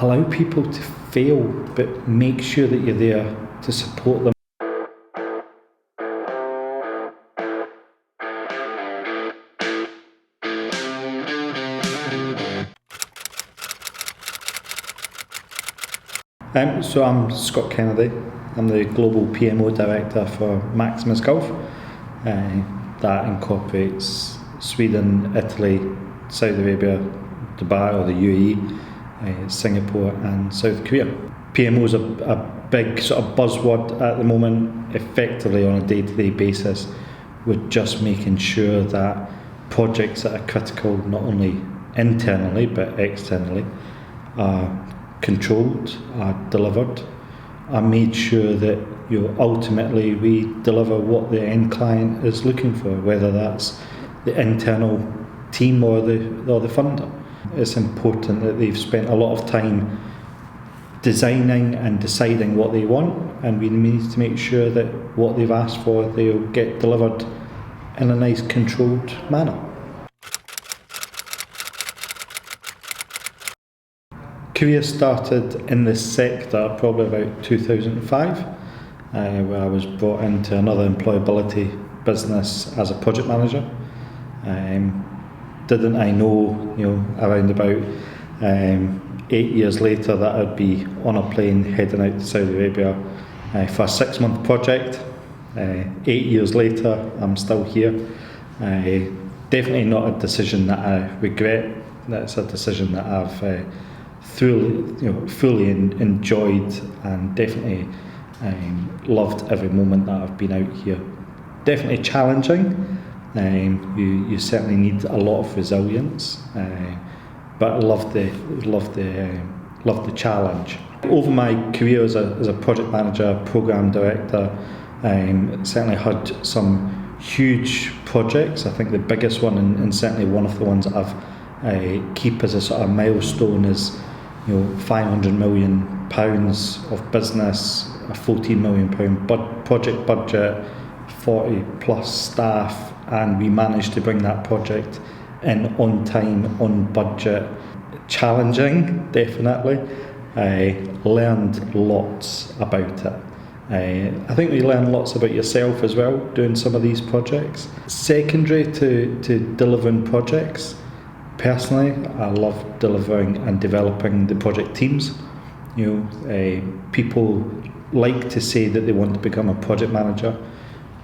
Allow people to fail, but make sure that you're there to support them. So I'm Scott Kennedy. I'm the Global PMO Director for Maximus Gulf. That incorporates Sweden, Italy, Saudi Arabia, Dubai or the UAE, Singapore and South Korea. PMO is a big sort of buzzword at the moment. Effectively on a day-to-day basis, we're just making sure that projects that are critical not only internally but externally are controlled, are delivered, are made sure that ultimately we deliver what the end client is looking for, whether that's the internal team or the funder. It's important that they've spent a lot of time designing and deciding what they want, and we need to make sure that what they've asked for they'll get delivered in a nice controlled manner. Career started in this sector probably about 2005, where I was brought into another employability business as a project manager. Didn't I know, around about 8 years later that I'd be on a plane heading out to Saudi Arabia for a 6-month project. 8 years later, I'm still here. Definitely not a decision that I regret. That's a decision that I've fully enjoyed and definitely loved every moment that I've been out here. Definitely challenging. You certainly need a lot of resilience, but I love the challenge. Over my career as a project manager, program director, certainly had some huge projects. I think the biggest one, and certainly one of the ones that I've keep as a sort of milestone, is £500 million of business, a £14 million project budget, 40 plus staff, and we managed to bring that project in on time, on budget. Challenging, definitely. I learned lots about it. I think we learn lots about yourself as well doing some of these projects. Secondary to delivering projects, personally, I love delivering and developing the project teams. People like to say that they want to become a project manager.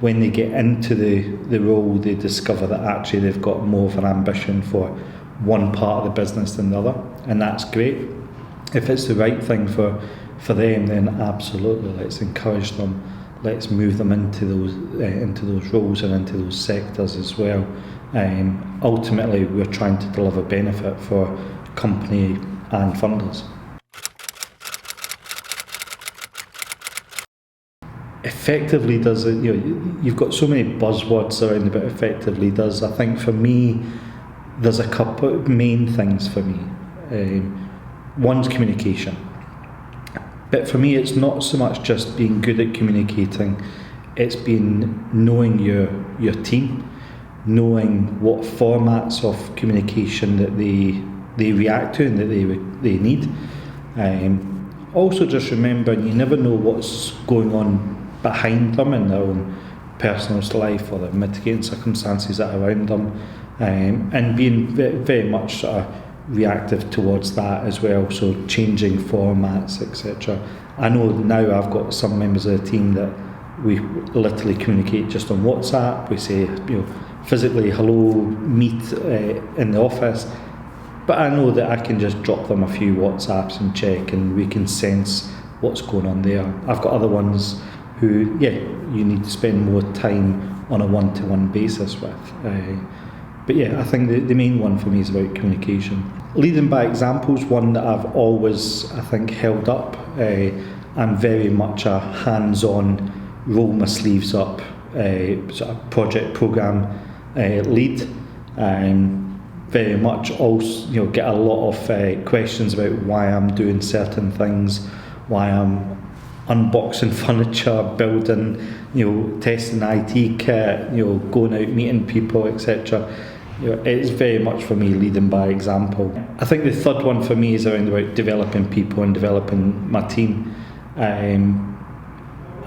When they get into the role, they discover that actually they've got more of an ambition for one part of the business than the other, and that's great. If it's the right thing for them, then absolutely, let's encourage them. Let's move them into those roles and into those sectors as well. Ultimately, we're trying to deliver benefit for company and funders. Effectively does it, you've got so many buzzwords around about effectively does. I think for me, there's a couple of main things for me. One's communication. But for me, it's not so much just being good at communicating, it's been knowing your team, knowing what formats of communication that they react to and that they need. Also just remembering you never know what's going on behind them in their own personal life or the mitigating circumstances that are around them, and being very, very much sort of reactive towards that as well, so changing formats, etc. I know now I've got some members of the team that we literally communicate just on WhatsApp. We say physically hello, meet in the office, but I know that I can just drop them a few WhatsApps and check, and we can sense what's going on there. I've got other ones who, you need to spend more time on a one-to-one basis with. But I think the main one for me is about communication. Leading by examples, one that I've always, I think, held up. I'm very much a hands-on, roll my sleeves up, sort of project program lead. Very much also, get a lot of questions about why I'm doing certain things, why I'm unboxing furniture, building, testing IT kit, going out meeting people, etc. It's very much for me leading by example. I think the third one for me is around about developing people and developing my team.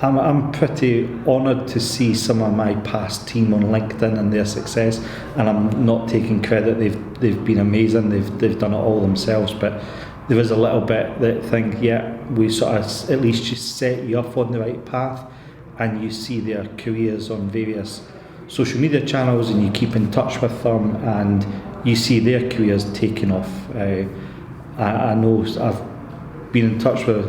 I'm pretty honoured to see some of my past team on LinkedIn and their success, and I'm not taking credit. They've been amazing. They've done it all themselves, but there is a little bit that think, we sort of at least just set you up on the right path, and you see their careers on various social media channels, and you keep in touch with them, and you see their careers taking off. I know I've been in touch with.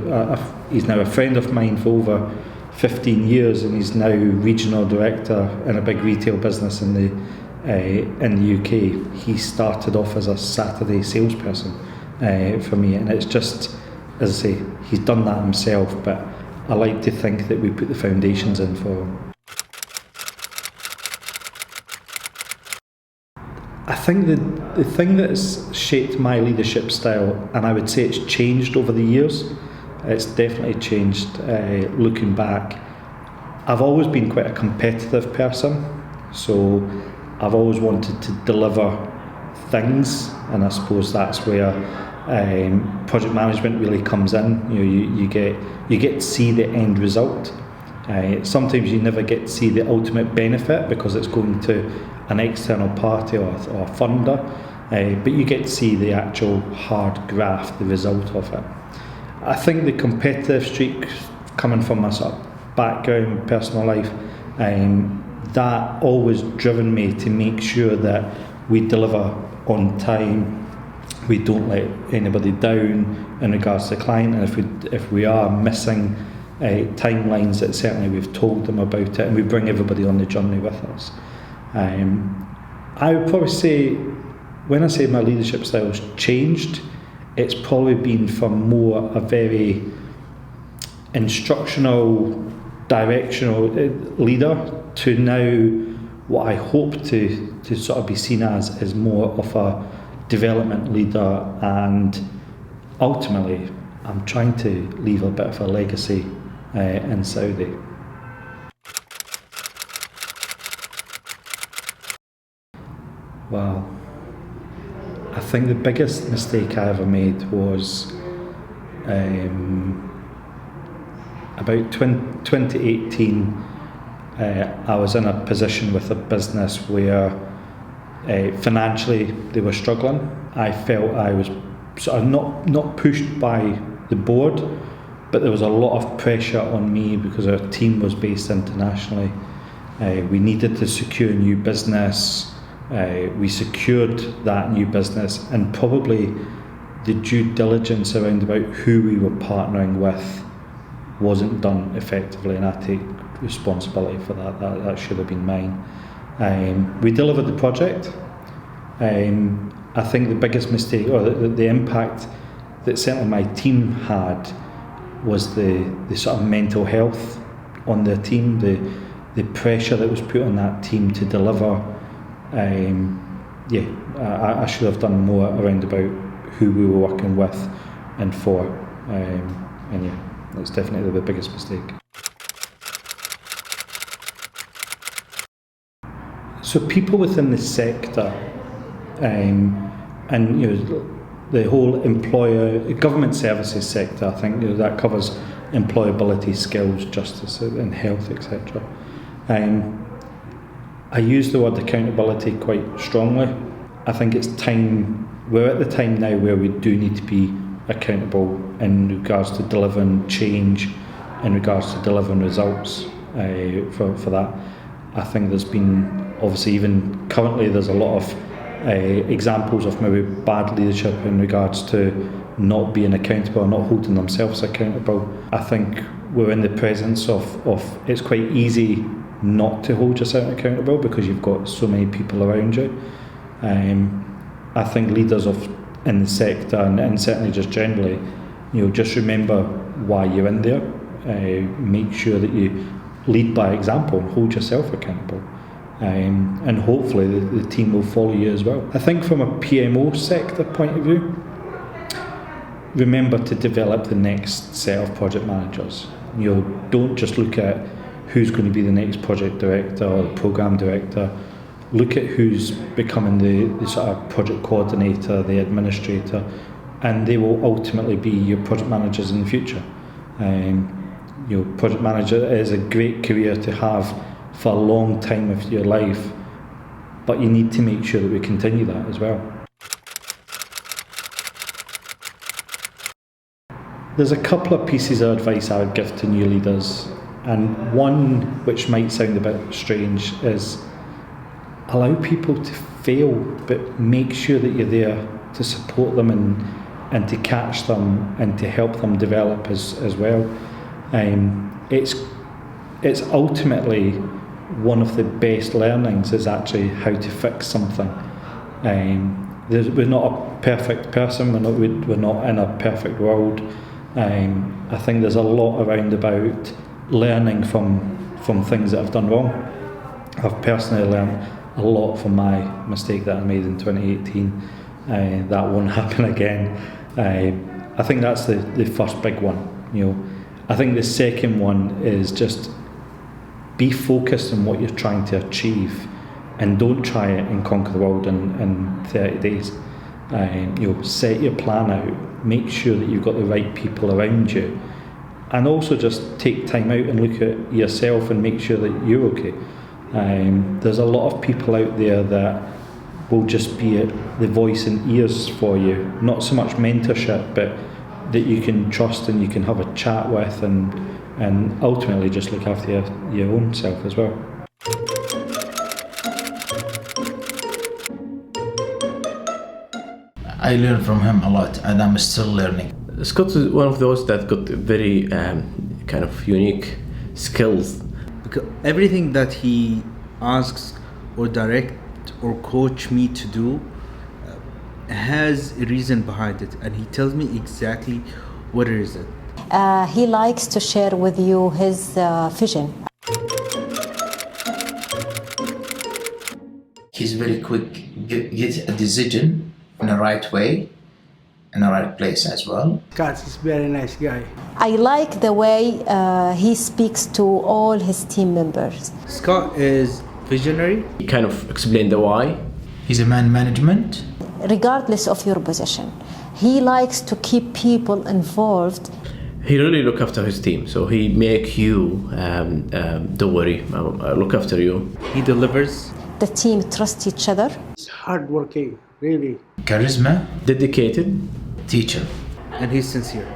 He's now a friend of mine for over 15 years, and he's now regional director in a big retail business in the UK. He started off as a Saturday salesperson for me, and it's just, as I say, he's done that himself, but I like to think that we put the foundations in for him. I think the thing that's shaped my leadership style, and I would say it's changed over the years, it's definitely changed looking back. I've always been quite a competitive person, so I've always wanted to deliver things, and I suppose that's where project management really comes in. You get to see the end result. Sometimes you never get to see the ultimate benefit because it's going to an external party or funder, but you get to see the actual hard graft, the result of it. I think the competitive streak coming from my sort of background, personal life, that always driven me to make sure that we deliver on time, we don't let anybody down in regards to the client, and if we are missing timelines, that certainly we've told them about it, and we bring everybody on the journey with us. I would probably say, when I say my leadership style's changed, it's probably been from more a very instructional, directional leader to now what I hope to sort of be seen as is more of a development leader, and ultimately I'm trying to leave a bit of a legacy in Saudi. Wow. I think the biggest mistake I ever made was about 2018. I was in a position with a business where financially they were struggling. I felt I was sort of not pushed by the board, but there was a lot of pressure on me because our team was based internationally. We needed to secure new business. We secured that new business, and probably the due diligence around about who we were partnering with wasn't done effectively, and I take responsibility for that. That should have been mine. We delivered the project. I think the biggest mistake, or the impact that certainly my team had, was the sort of mental health on the team, the pressure that was put on that team to deliver. I should have done more around about who we were working with and for, and that's definitely the biggest mistake. So people within the sector, and the whole government services sector, I think that covers employability, skills, justice and health, etc. I use the word accountability quite strongly. I think it's time, we're at the time now where we do need to be accountable in regards to delivering change, in regards to delivering results for that. I think there's been, obviously even currently, there's a lot of examples of maybe bad leadership in regards to not being accountable or not holding themselves accountable. I think we're in the presence of it's quite easy not to hold yourself accountable because you've got so many people around you. I think leaders in the sector and certainly just generally, just remember why you're in there. Make sure that you lead by example and hold yourself accountable. And hopefully the team will follow you as well. I think from a PMO sector point of view, remember to develop the next set of project managers. Don't just look at who's going to be the next project director or the program director look at who's becoming the sort of project coordinator, the administrator, and they will ultimately be your project managers in the future. Project manager is a great career to have for a long time of your life, but you need to make sure that we continue that as well. There's a couple of pieces of advice I would give to new leaders, and one which might sound a bit strange is allow people to fail, but make sure that you're there to support them and to catch them and to help them develop as well. It's ultimately one of the best learnings is actually how to fix something. We're not a perfect person, we're not in a perfect world. I think there's a lot around about learning from things that I've done wrong. I've personally learned a lot from my mistake that I made in 2018. That won't happen again. I think that's the first big one. I think the second one is just be focused on what you're trying to achieve, and don't try it and conquer the world in 30 days. Set your plan out, make sure that you've got the right people around you, and also just take time out and look at yourself and make sure that you're okay. There's a lot of people out there that will just be the voice and ears for you, not so much mentorship, but that you can trust and you can have a chat with, and ultimately just look after your own self as well. I learned from him a lot, and I'm still learning. Scott is one of those that got very kind of unique skills. Because everything that he asks or direct or coach me to do has a reason behind it, and he tells me exactly what it is. He likes to share with you his vision. He's very quick, get a decision in the right way, in the right place as well. Scott is a very nice guy. I like the way he speaks to all his team members. Scott is visionary. He kind of explained the why. He's a man management. Regardless of your position, he likes to keep people involved. He really look after his team, so he make you don't worry, I'll look after you. He delivers. The team trusts each other. He's hardworking, really. Charisma. Dedicated. Teacher. And he's sincere.